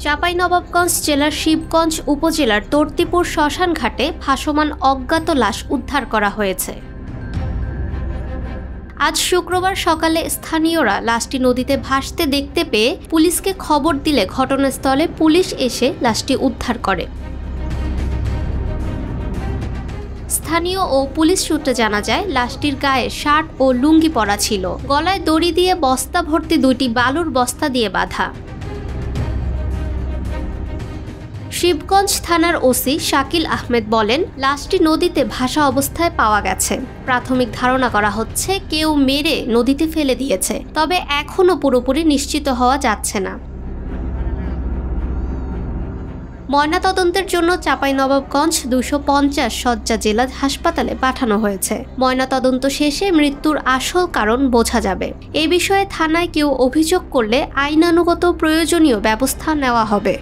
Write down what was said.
চাঁপাইনবাবগঞ্জ জেলার শিবগঞ্জ উপজেলার তর্তিপুর শ্মশান ঘাটে ভাসমান অজ্ঞাত লাশ উদ্ধার করা হয়েছে। আজ শুক্রবার সকালে স্থানীয়রা লাশটি নদীতে ভাসতে দেখতে পেয়ে পুলিশকে খবর দিলে ঘটনাস্থলে পুলিশ এসে লাশটি উদ্ধার করে। স্থানীয় ও পুলিশ সূত্রে জানা যায়, লাশটির গায়ে শার্ট ও লুঙ্গি পরা ছিল। গলায় দড়ি দিয়ে বস্তা ভর্তি 2টি বালুর বস্তা দিয়ে বাঁধা। শিবগঞ্জ থানার ওসি শাকিল আহমেদ বলেন, লাশটি নদীতে ভাসা অবস্থায় পাওয়া গেছে। প্রাথমিক ধারণা করা হচ্ছে কেউ মেরে নদীতে ফেলে দিয়েছে, তবে এখনও পুরোপুরি নিশ্চিত হওয়া যাচ্ছে না। ময়নাতদন্তের জন্য চাঁপাইনবাবগঞ্জ 250 শয্যা জেলা হাসপাতালে পাঠানো হয়েছে। ময়নাতদন্ত শেষে মৃত্যুর আসল কারণ বোঝা যাবে। এ বিষয়ে থানায় কেউ অভিযোগ করলে আইনানুগত প্রয়োজনীয় ব্যবস্থা নেওয়া হবে।